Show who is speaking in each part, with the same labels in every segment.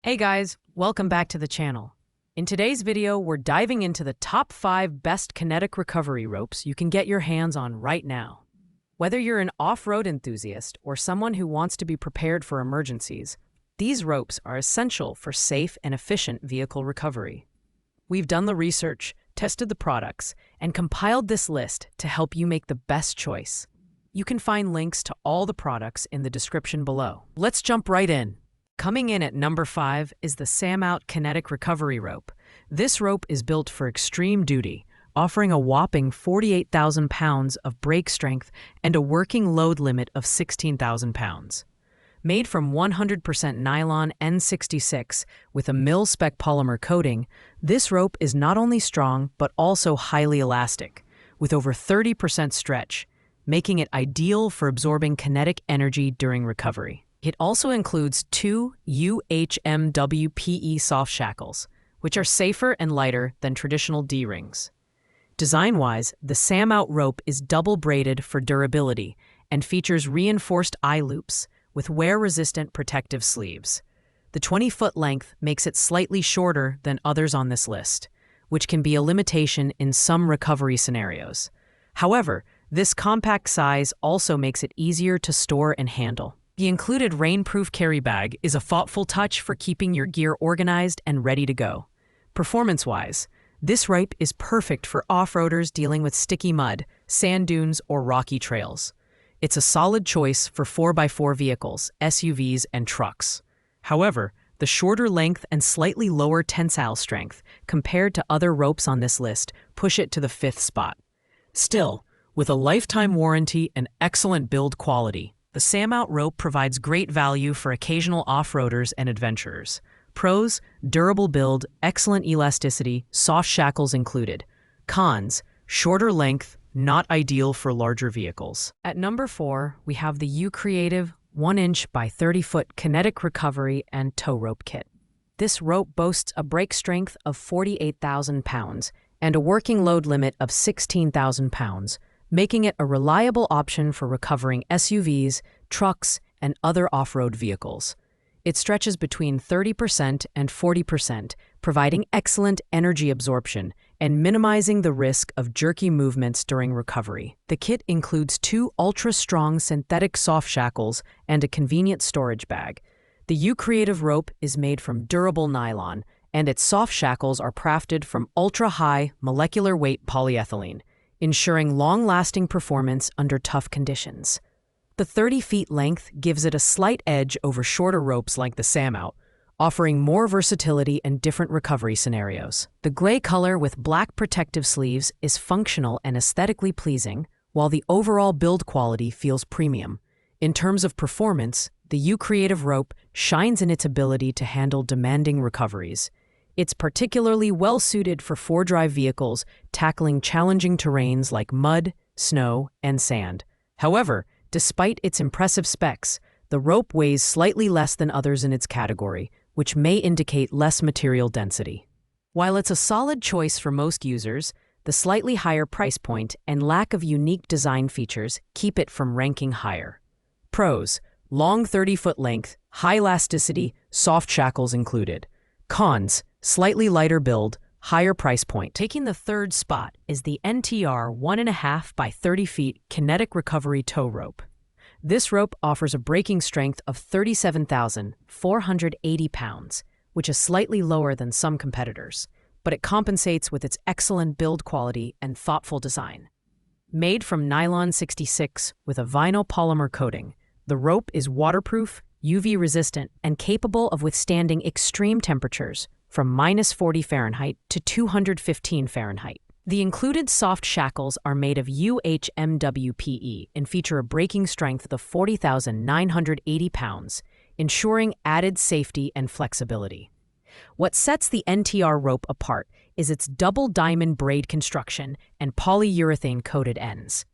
Speaker 1: Hey guys, welcome back to the channel. In today's video, we're diving into the top 5 best kinetic recovery ropes you can get your hands on right now. Whether you're an off-road enthusiast or someone who wants to be prepared for emergencies, these ropes are essential for safe and efficient vehicle recovery. We've done the research, tested the products, and compiled this list to help you make the best choice. You can find links to all the products in the description below. Let's jump right in. Coming in at number 5 is the Snatch Kinetic Recovery Rope. This rope is built for extreme duty, offering a whopping 48,000 pounds of brake strength and a working load limit of 16,000 pounds. Made from 100% nylon N66 with a mil-spec polymer coating, this rope is not only strong but also highly elastic, with over 30% stretch, making it ideal for absorbing kinetic energy during recovery. It also includes 2 UHMWPE soft shackles, which are safer and lighter than traditional D-rings. Design-wise, the Snatch rope is double-braided for durability and features reinforced eye loops with wear-resistant protective sleeves. The 20-foot length makes it slightly shorter than others on this list, which can be a limitation in some recovery scenarios. However, this compact size also makes it easier to store and handle. The included rainproof carry bag is a thoughtful touch for keeping your gear organized and ready to go. Performance-wise, this rope is perfect for off-roaders dealing with sticky mud, sand dunes, or rocky trails. It's a solid choice for 4x4 vehicles, SUVs, and trucks. However, the shorter length and slightly lower tensile strength compared to other ropes on this list push it to the 5th spot. Still, with a lifetime warranty and excellent build quality, the Snatch rope provides great value for occasional off-roaders and adventurers. Pros: durable build, excellent elasticity, soft shackles included. Cons: shorter length, not ideal for larger vehicles. At number 4, we have the U-Creative 1-inch by 30-foot kinetic recovery and tow rope kit. This rope boasts a brake strength of 48,000 pounds and a working load limit of 16,000 pounds, making it a reliable option for recovering SUVs, trucks, and other off-road vehicles. It stretches between 30% and 40%, providing excellent energy absorption and minimizing the risk of jerky movements during recovery. The kit includes 2 ultra-strong synthetic soft shackles and a convenient storage bag. The U-Creative rope is made from durable nylon, and its soft shackles are crafted from ultra-high molecular weight polyethylene, ensuring long-lasting performance under tough conditions. The 30 feet length gives it a slight edge over shorter ropes like the Snatch, offering more versatility and different recovery scenarios. The gray color with black protective sleeves is functional and aesthetically pleasing, while the overall build quality feels premium. In terms of performance, the U-Creative rope shines in its ability to handle demanding recoveries. It's particularly well-suited for 4-drive vehicles tackling challenging terrains like mud, snow, and sand. However, despite its impressive specs, the rope weighs slightly less than others in its category, which may indicate less material density. While it's a solid choice for most users, the slightly higher price point and lack of unique design features keep it from ranking higher. Pros: long 30-foot length, high elasticity, soft shackles included. Cons: slightly lighter build, higher price point. Taking the 3rd spot is the NTR 1.5 by 30 feet kinetic recovery tow rope. This rope offers a braking strength of 37,480 pounds, which is slightly lower than some competitors, but it compensates with its excellent build quality and thoughtful design. Made from nylon 66 with a vinyl polymer coating, the rope is waterproof, UV resistant, and capable of withstanding extreme temperatures from -40 Fahrenheit to 215 Fahrenheit. The included soft shackles are made of UHMWPE and feature a braking strength of 40,980 pounds, ensuring added safety and flexibility. What sets the NTR rope apart is its double diamond braid construction and polyurethane-coated ends.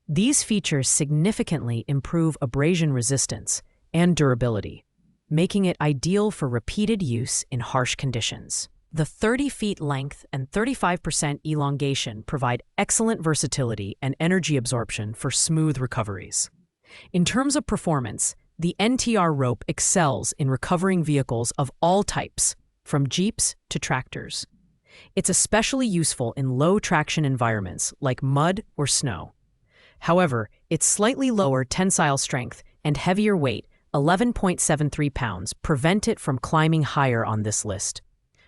Speaker 1: These features significantly improve abrasion resistance and durability, making it ideal for repeated use in harsh conditions. The 30 feet length and 35% elongation provide excellent versatility and energy absorption for smooth recoveries. In terms of performance, The NTR rope excels in recovering vehicles of all types, from Jeeps to tractors. It's especially useful in low-traction environments like mud or snow. However, its slightly lower tensile strength and heavier weight, 11.73 pounds, prevent it from climbing higher on this list.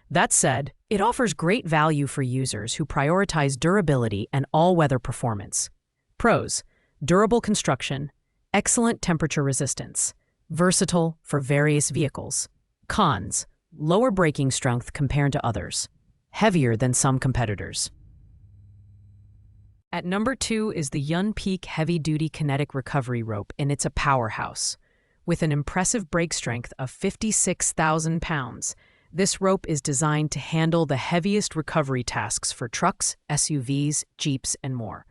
Speaker 1: That said, it offers great value for users who prioritize durability and all-weather performance. Pros: durable construction, excellent temperature resistance, versatile for various vehicles. Cons: lower braking strength compared to others, heavier than some competitors. At number 2 is the Yun Peak Heavy-Duty Kinetic Recovery Rope, and it's a powerhouse. With an impressive brake strength of 56,000 pounds, this rope is designed to handle the heaviest recovery tasks for trucks, SUVs, Jeeps, and more.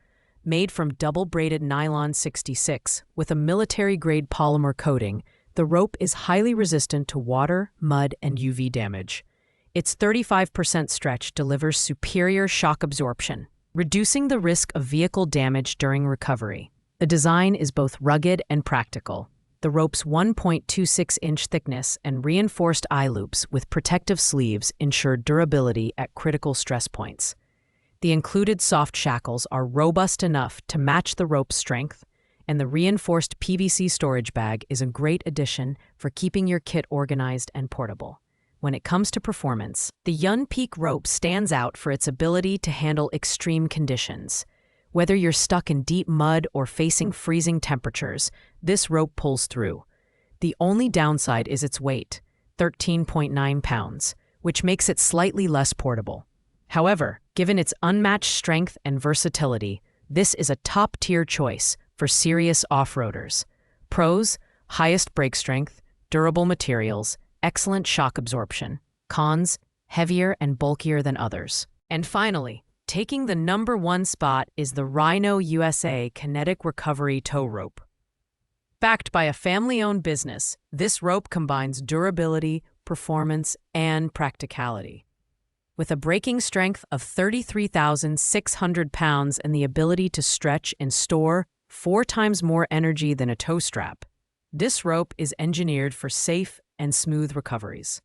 Speaker 1: Made from double-braided nylon 66 with a military-grade polymer coating, the rope is highly resistant to water, mud, and UV damage. Its 35% stretch delivers superior shock absorption, reducing the risk of vehicle damage during recovery. The design is both rugged and practical. The rope's 1.26-inch thickness and reinforced eye loops with protective sleeves ensure durability at critical stress points. The included soft shackles are robust enough to match the rope's strength, and the reinforced PVC storage bag is a great addition for keeping your kit organized and portable. When it comes to performance, the Yun Peak rope stands out for its ability to handle extreme conditions. Whether you're stuck in deep mud or facing freezing temperatures, this rope pulls through. The only downside is its weight, 13.9 pounds, which makes it slightly less portable. However, given its unmatched strength and versatility, this is a top-tier choice for serious off-roaders. Pros: highest brake strength, durable materials, excellent shock absorption. Cons: heavier and bulkier than others. And finally, taking the number 1 spot is the Rhino USA Kinetic Recovery Tow Rope. Backed by a family-owned business, this rope combines durability, performance, and practicality. With a braking strength of 33,600 pounds and the ability to stretch and store 4 times more energy than a tow strap, this rope is engineered for safe and smooth recoveries.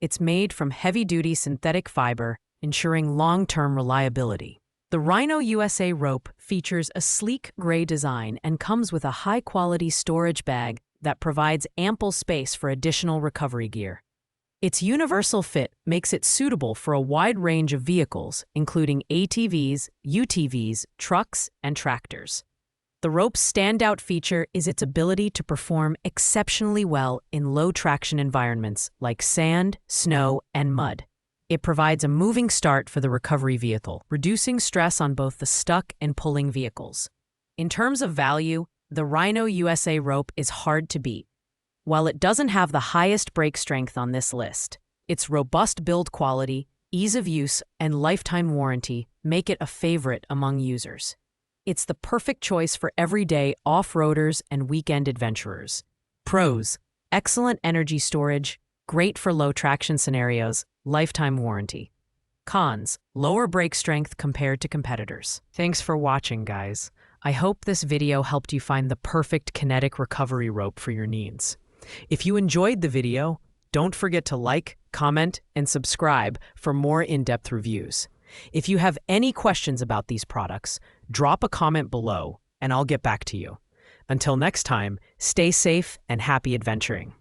Speaker 1: It's made from heavy-duty synthetic fiber, ensuring long-term reliability. The Rhino USA rope features a sleek gray design and comes with a high-quality storage bag that provides ample space for additional recovery gear. Its universal fit makes it suitable for a wide range of vehicles, including ATVs, UTVs, trucks, and tractors. The rope's standout feature is its ability to perform exceptionally well in low-traction environments like sand, snow, and mud. It provides a moving start for the recovery vehicle, reducing stress on both the stuck and pulling vehicles. In terms of value, the Rhino USA rope is hard to beat. While it doesn't have the highest brake strength on this list, its robust build quality, ease of use, and lifetime warranty make it a favorite among users. It's the perfect choice for everyday off-roaders and weekend adventurers. Pros: excellent energy storage, great for low-traction scenarios, lifetime warranty. Cons: lower brake strength compared to competitors. Thanks for watching, guys. I hope this video helped you find the perfect kinetic recovery rope for your needs. If you enjoyed the video, don't forget to like, comment, and subscribe for more in-depth reviews. If you have any questions about these products, drop a comment below and I'll get back to you. Until next time, stay safe and happy adventuring.